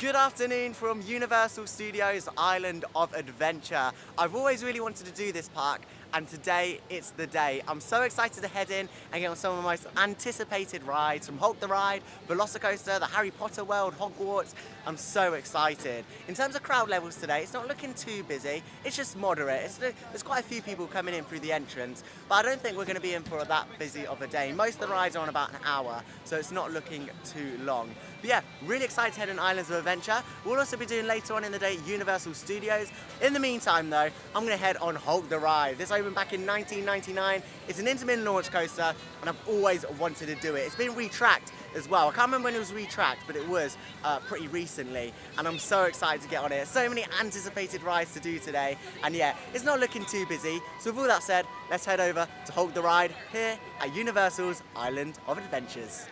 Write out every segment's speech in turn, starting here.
Good afternoon from Universal Studios Island of Adventure. I've always really wanted to do this park, and today it's the day. I'm so excited to head in and get on some of the most anticipated rides, from Hulk the Ride, Velocicoaster, the Harry Potter world, Hogwarts. I'm so excited. In terms of crowd levels today, it's not looking too busy. It's just moderate. There's quite a few people coming in through the entrance, but I don't think we're going to be in for that busy of a day. Most of the rides are on about an hour, so it's not looking too long. But yeah, really excited to head in Islands of Adventure. We'll also be doing later on in the day Universal Studios. In the meantime though, I'm going to head on Hulk the Ride. This opened back in 1999. It's an intermittent launch coaster and I've always wanted to do it. It's been retracked as well. I can't remember when it was retracked, but it was pretty recently, and I'm so excited to get on it. So many anticipated rides to do today, and yeah, it's not looking too busy. So with all that said, let's head over to Hulk the Ride here at Universal's Island of Adventures.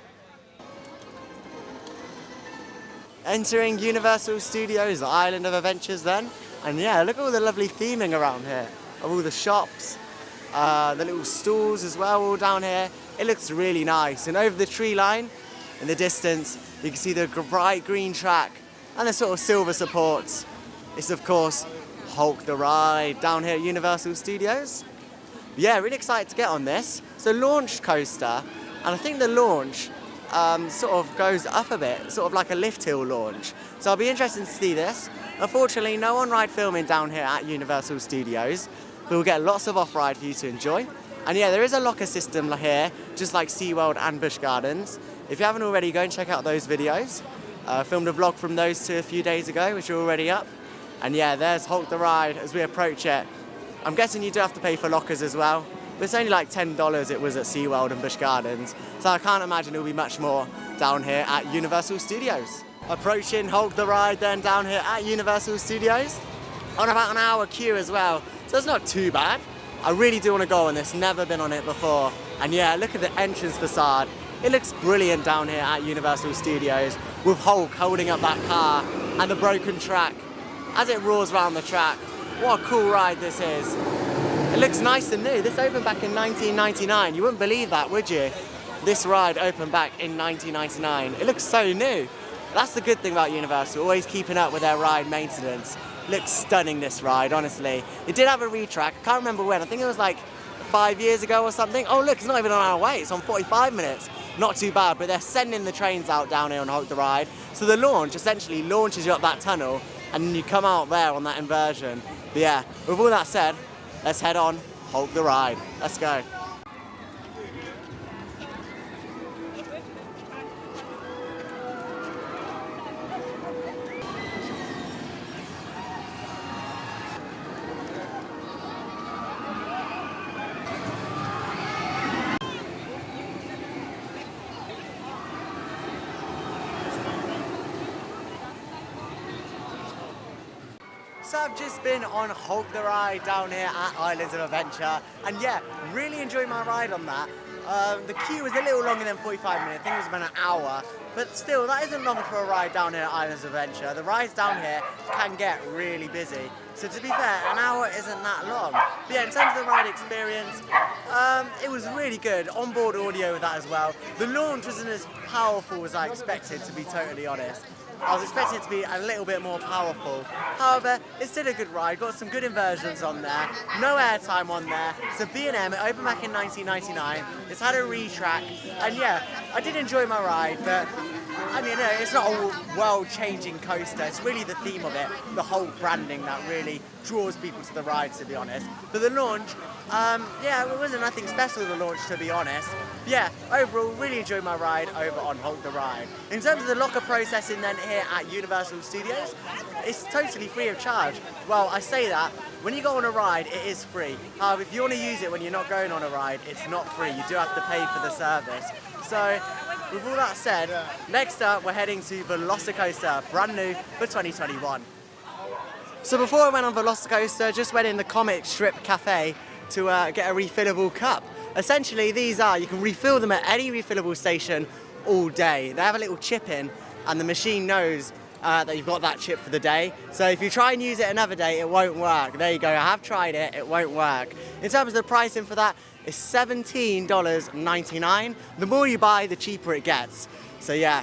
Entering Universal Studios Island of Adventures then, and yeah, look at all the lovely theming around here of all the shops, the little stalls as well, all down here. It looks really nice, and over the tree line in the distance you can see the bright green track and the sort of silver supports. It's of course Hulk the Ride down here at Universal Studios. Yeah, really excited to get on this. It's a launch coaster, and I think the launch sort of goes up a bit, sort of like a lift hill launch. So I'll be interested to see this. Unfortunately, no on-ride filming down here at Universal Studios, but we'll get lots of off-ride for you to enjoy. And yeah, there is a locker system here, just like SeaWorld and Busch Gardens. If you haven't already, go and check out those videos. Filmed a vlog from those two a few days ago, which are already up. And yeah, there's Hulk the Ride as we approach it. I'm guessing you do have to pay for lockers as well, but it's only like $10 it was at SeaWorld and Busch Gardens, so I can't imagine it'll be much more down here at Universal Studios. Approaching Hulk the Ride then down here at Universal Studios, on about an hour queue as well, so it's not too bad. I really do want to go on this, never been on it before. And yeah, look at the entrance facade. It looks brilliant down here at Universal Studios, with Hulk holding up that car and the broken track as it roars around the track. What a cool ride this is. It looks nice and new. This opened back in 1999. You wouldn't believe that, would you? This ride opened back in 1999. It looks so new. That's the good thing about Universal, always keeping up with their ride maintenance. It looks stunning, this ride, honestly. It did have a retrack. I can't remember when. I think it was like 5 years ago or something. Oh look, it's not even on our way. It's on 45 minutes. Not too bad, but they're sending the trains out down here on Hulk the Ride. So the launch essentially launches you up that tunnel, and then you come out there on that inversion. But yeah, with all that said, let's head on Hulk the Ride. Let's go. So I've just been on Hulk the Ride down here at Islands of Adventure, and yeah, really enjoyed my ride on that. The queue was a little longer than 45 minutes, I think it was about an hour, but still, that isn't long for a ride down here at Islands of Adventure. The rides down here can get really busy, so to be fair, an hour isn't that long. But yeah, in terms of the ride experience, it was really good. Onboard audio with that as well. The launch wasn't as powerful as I expected, to be totally honest. I was expecting it to be a little bit more powerful. However, it's still a good ride, got some good inversions on there, no airtime on there. It's a B&M, it opened back in 1999, it's had a retrack, and yeah, I did enjoy my ride, but I mean, it's not a world-changing coaster, it's really the theme of it, the whole branding that really draws people to the ride, to be honest. But the launch, yeah, it wasn't nothing special with the launch, to be honest. Yeah, overall, really enjoyed my ride over on Hulk the Ride. In terms of the locker processing then here at Universal Studios, it's totally free of charge. Well, I say that, when you go on a ride, it is free. However, if you want to use it when you're not going on a ride, it's not free. You do have to pay for the service. So, with all that said, next up we're heading to Velocicosta, brand new for 2021. So before I went on Velocicosta, just went in the comic strip cafe to get a refillable cup. Essentially, these are, you can refill them at any refillable station all day. They have a little chip in, and the machine knows that you've got that chip for the day. So if you try and use it another day, it won't work. There you go, I have tried it, it won't work. In terms of the pricing for that, it's $17.99. The more you buy, the cheaper it gets. So yeah,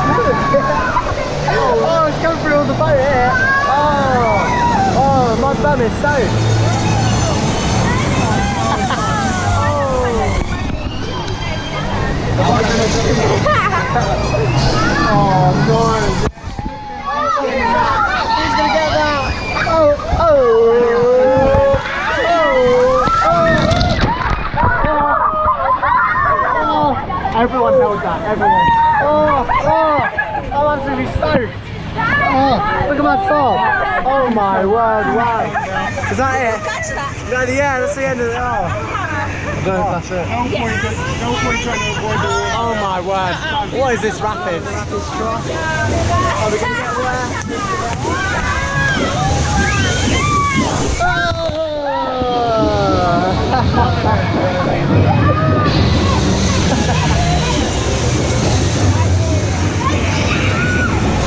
bum is soaked. Oh no! Who's gonna get that? Everyone held that, everyone. I'm absolutely stoked. Look at my top. Oh my word, wow. Is that it? Yeah, that's the end of it. That's it. No point trying to avoid the water. Oh my word. What is this rapids? Are we going to get wet?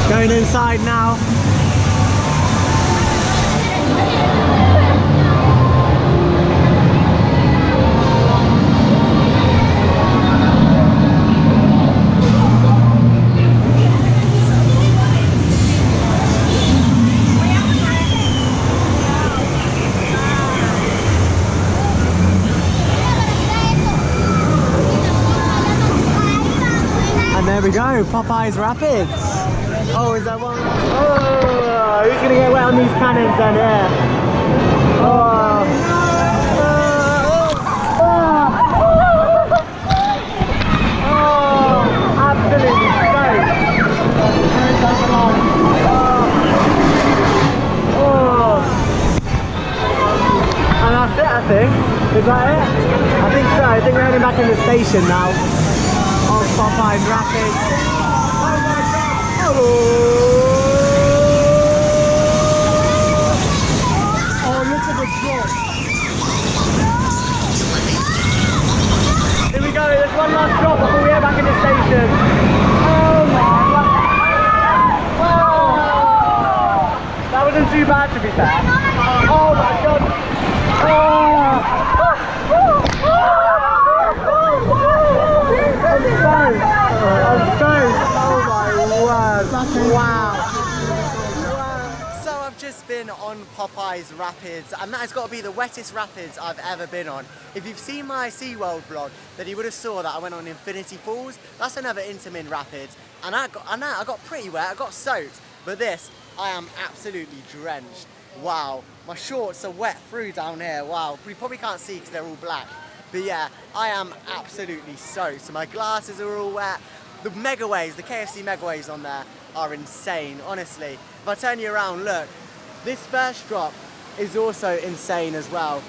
Going inside now. And there we go, Popeyes Rapids. Oh, is that one? Oh, who's gonna get wet on these cannons then? Yeah. Absolutely stoked. And that's it, I think. Is that it? I think so. I think we're heading back in the station now. On Popeyes Rapids. Oh, look at the drop. Here we go, there's one last drop before we head back in the station. Oh my god. Oh, that wasn't too bad to be fair. Oh my god. Wow. So I've just been on Popeyes Rapids, and that has got to be the wettest rapids I've ever been on. If you've seen my SeaWorld vlog, then you would have saw that I went on Infinity Falls. That's another Intamin Rapids, and I got pretty wet, I got soaked. But this, I am absolutely drenched. Wow, my shorts are wet through down here. Wow, we probably can't see because they're all black. But yeah, I am absolutely soaked. So my glasses are all wet. The mega waves, the KFC mega waves on there are insane, honestly. If I turn you around, look, this first drop is also insane as well.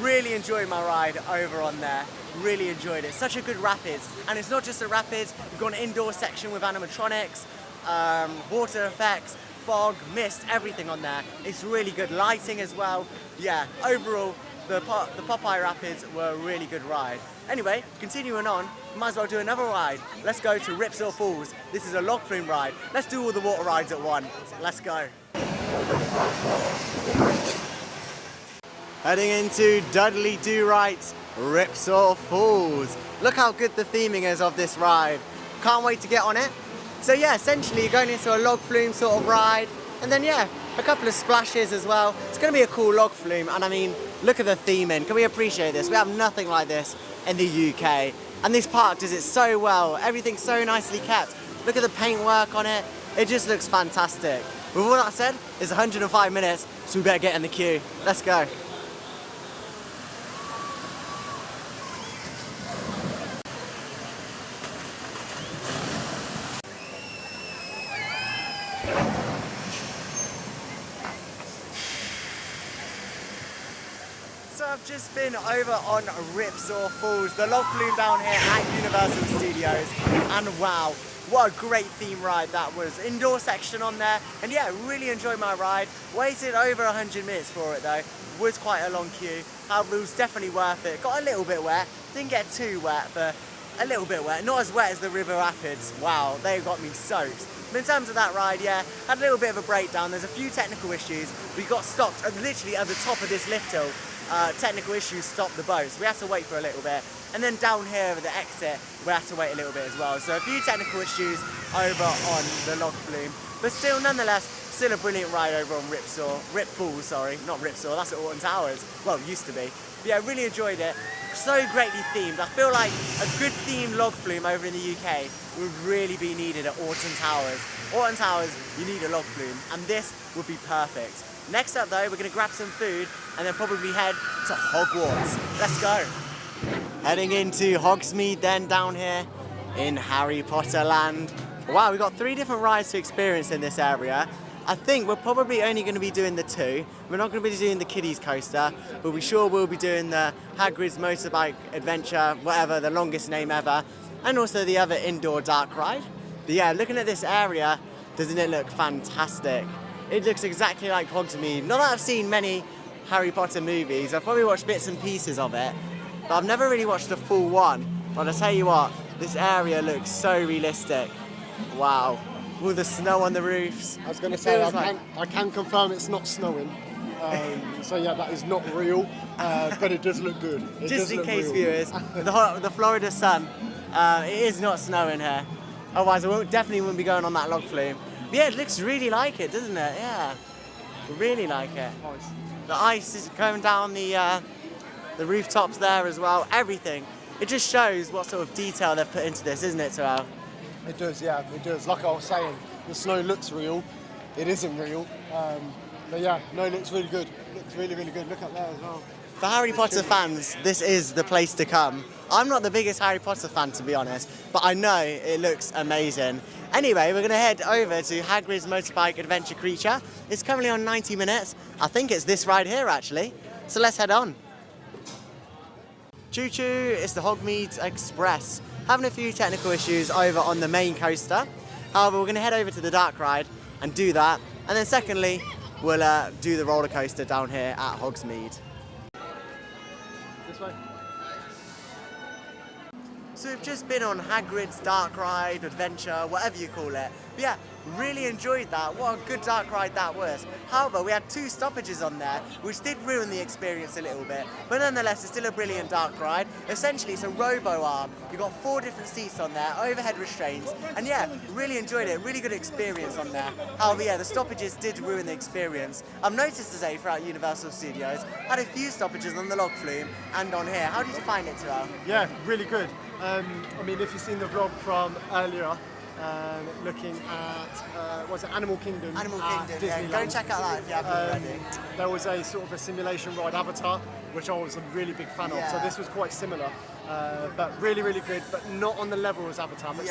Really enjoyed my ride over on there. Really enjoyed it. Such a good rapids. And it's not just a rapids, we've got an indoor section with animatronics, water effects, fog, mist, everything on there. It's really good lighting as well. Yeah, overall, the Popeye Rapids were a really good ride. Anyway, continuing on, might as well do another ride. Let's go to Ripsaw Falls. This is a log flume ride. Let's do all the water rides at once. Let's go. Heading into Dudley Do Right's Ripsaw Falls. Look how good the theming is of this ride. Can't wait to get on it. So yeah, essentially you're going into a log flume sort of ride, and then yeah, a couple of splashes as well. It's going to be a cool log flume, and I mean, look at the theming. Can we appreciate this? We have nothing like this in the UK, and this park does it so well. Everything's so nicely kept. Look at the paintwork on it. It just looks fantastic. With all that said, it's 105 minutes, so we better get in the queue. Let's go. So I've just been over on Ripsaw Falls, the log flume down here at Universal Studios, and wow, what a great theme ride that was. Indoor section on there, and yeah, really enjoyed my ride. Waited over 100 minutes for it though. Was quite a long queue. However, it was definitely worth it. Got a little bit wet, didn't get too wet, but a little bit wet. Not as wet as the River Rapids. Wow, they got me soaked. But in terms of that ride, yeah, had a little bit of a breakdown. There's a few technical issues. We got stopped literally at the top of this lift hill. Technical issues stopped the boat, so we had to wait for a little bit. And then down here at the exit, we had to wait a little bit as well. So a few technical issues over on the log flume. But still, nonetheless, Still a brilliant ride over on Ripfall, sorry, not Ripsaw, that's at Alton Towers. Well, used to be. But yeah, really enjoyed it. So greatly themed. I feel like a good themed log flume over in the UK would really be needed at Alton Towers. Alton Towers, you need a log flume, and this would be perfect. Next up though, we're gonna grab some food and then probably head to Hogwarts. Let's go. Heading into Hogsmeade then down here in Harry Potter land. Wow, we've got 3 different rides to experience in this area. I think we're probably only going to be doing the 2. We're not going to be doing the kiddies coaster, but we sure will be doing the Hagrid's Motorbike Adventure, whatever, the longest name ever, and also the other indoor dark ride. But yeah, looking at this area, doesn't it look fantastic? It looks exactly like Hogsmeade. Not that I've seen many Harry Potter movies, I've probably watched bits and pieces of it, but I've never really watched a full one. But I'll tell you what, this area looks so realistic. Wow. All the snow on the roofs. I was going to say, I can confirm it's not snowing. So yeah, that is not real, but it does look good. Just in case, viewers, the Florida sun, it is not snowing here. Otherwise, I definitely wouldn't be going on that log flume. But yeah, it looks really like it, doesn't it? Yeah, really like it. Nice. The ice is going down the rooftops there as well. Everything. It just shows what sort of detail they've put into this, isn't it, Terrell? It does, yeah, it does. Like I was saying, the snow looks real. It isn't real. But yeah, no, it looks really good. It looks really, really good. Look up there as well. For Harry Potter fans, this is the place to come. I'm not the biggest Harry Potter fan, to be honest, but I know it looks amazing. Anyway, we're going to head over to Hagrid's Motorbike Adventure Creature. It's currently on 90 minutes. I think it's this ride here, actually. So let's head on. Choo choo, it's the Hogsmeade Express. Having a few technical issues over on the main coaster. However, we're going to head over to the dark ride and do that. And then secondly, we'll do the roller coaster down here at Hogsmeade. This way. So we've just been on Hagrid's dark ride, adventure, whatever you call it. But yeah, really enjoyed that. What a good dark ride that was. However, we had 2 stoppages on there, which did ruin the experience a little bit. But nonetheless, it's still a brilliant dark ride. Essentially, it's a robo-arm. You've got 4 different seats on there, overhead restraints. And yeah, really enjoyed it. Really good experience on there. However, yeah, the stoppages did ruin the experience. I've noticed today throughout Universal Studios, had a few stoppages on the log flume and on here. How did you find it, Terrell? Yeah, really good. I mean, if you've seen the vlog from earlier, looking at, was it Animal Kingdom? Animal Kingdom, yeah. Go and check out that if you haven't already. There was a sort of a simulation ride Avatar, which I was a really big fan of, so this was quite similar. But really, really good, but not on the level as Avatar, but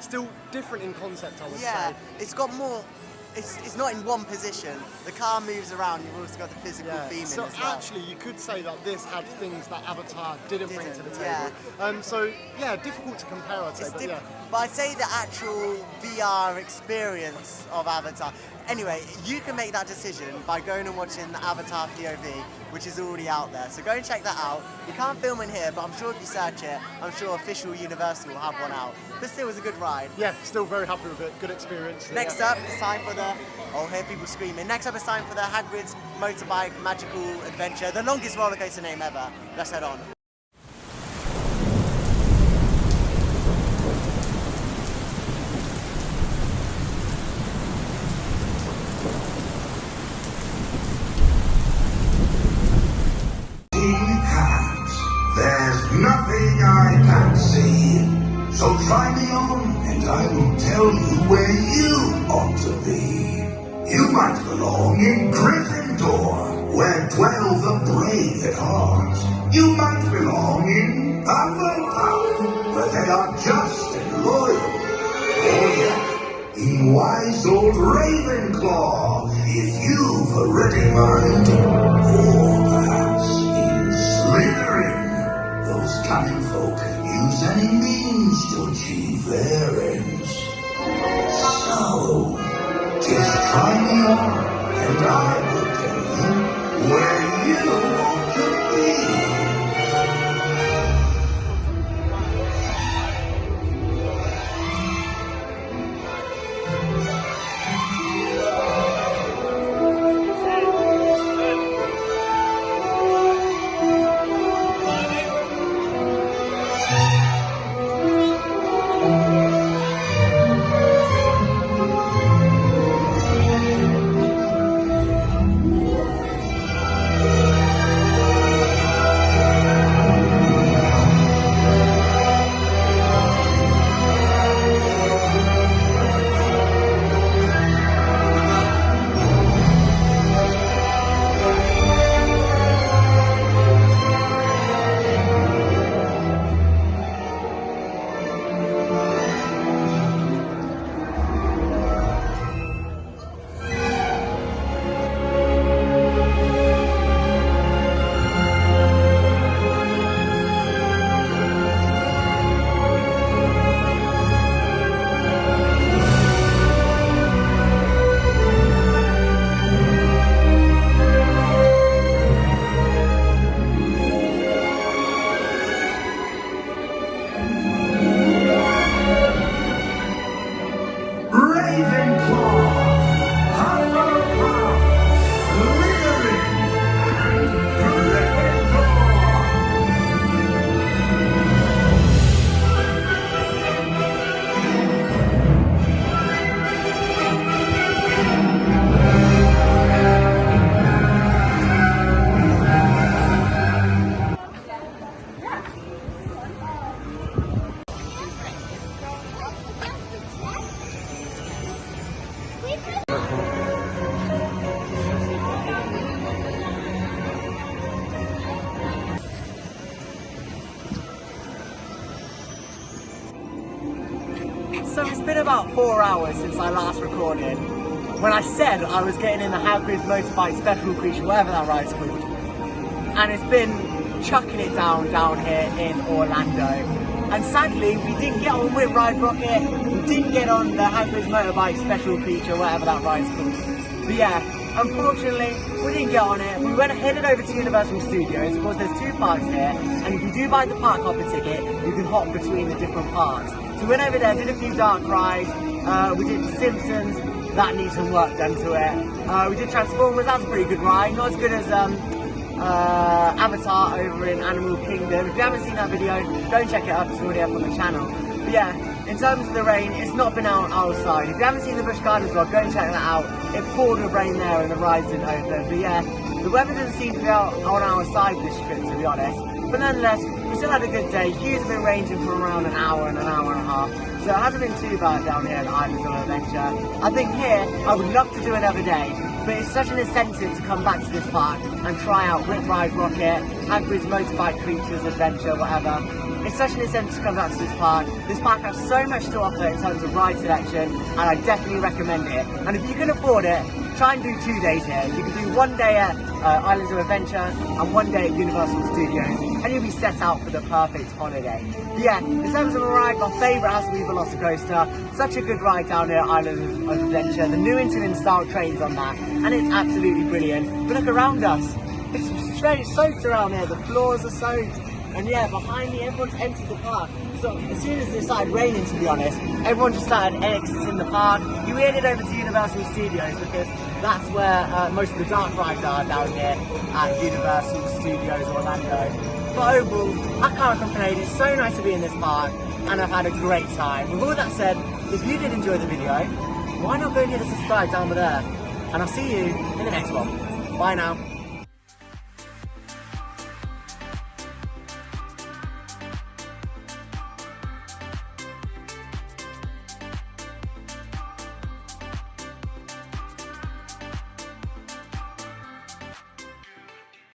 still different in concept, I would say. Yeah, it's got more, it's not in one position. The car moves around, you've also got the physical theme in as well. So actually, you could say that this had things that Avatar didn't bring to the table. So yeah, difficult to compare, I'd say, but yeah. But I'd say the actual VR experience of Avatar. Anyway, you can make that decision by going and watching the Avatar POV, which is already out there. So go and check that out. You can't film in here, but I'm sure if you search it, I'm sure official Universal will have one out. But still, it was a good ride. Yeah, still very happy with it. Good experience. Next up, it's time for the... Oh, I hear people screaming. Next up, it's time for the Hagrid's Motorbike Magical Adventure, the longest roller coaster name ever. Let's head on. There's nothing I can't see. So try me on, and I will tell you where you ought to be. You might belong in Gryffindor, where dwell the brave at heart. You might belong in Hufflepuff, where they are just and loyal. Or yet, in wise old Ravenclaw, if you've a ready mind. Or perhaps in Slytherin. Those cunning folk use any means to achieve their ends. So, just try me on, and I will tell you where you ought to be. about 4 hours since I last recorded, when I said I was getting in the Hagrid's Motorbike Special Creature, whatever that ride's called. And it's been chucking it down here in Orlando. And sadly, we didn't get on Whip Ride Rocket, we didn't get on the Hagrid's Motorbike Special Creature, whatever that ride's called. But yeah, unfortunately, we didn't get on it. We headed over to Universal Studios. Of course, there's 2 parks here, and if you do buy the park hopper ticket, you can hop between the different parks. So we went over there, did a few dark rides, we did The Simpsons, that needs some work done to it. We did Transformers, that was a pretty good ride, not as good as Avatar over in Animal Kingdom. If you haven't seen that video, go and check it up, it's already up on the channel. But yeah, in terms of the rain, it's not been out outside. If you haven't seen the Busch Gardens vlog, go and check that out. It poured with rain there and the rides didn't open. But yeah, the weather doesn't seem to be out on our side this trip, to be honest. But nonetheless, we still had a good day. Queues have been ranging from around an hour and an hour and a half. So it hasn't been too bad down here at Islands of Adventure. I think here, I would love to do another day. But it's such an incentive to come back to this park and try out Whip Ride Rocket, Hagrid's Motorbike Creatures Adventure, whatever. It's such an incentive to come back to this park. This park has so much to offer in terms of ride selection, and I definitely recommend it. And if you can afford it, try and do 2 days here. You can do 1 day at Islands of Adventure and 1 day at Universal Studios, and you'll be set out for the perfect holiday. But yeah, in terms of a ride, my favourite has to be Velocicosta. Such a good ride down here at Islands of Adventure. The new Intamin style trains on that, and it's absolutely brilliant. But look around us. It's straight soaked around here. The floors are soaked. And yeah, behind me, everyone's emptied the park. So as soon as it started raining, to be honest, everyone just started exiting the park. We headed over to Universal Studios because that's where most of the dark rides are down here at Universal Studios Orlando. But overall, I can't complain. It's so nice to be in this park, and I've had a great time. With all that said, if you did enjoy the video, why not go and hit a subscribe down there? And I'll see you in the next one. Bye now.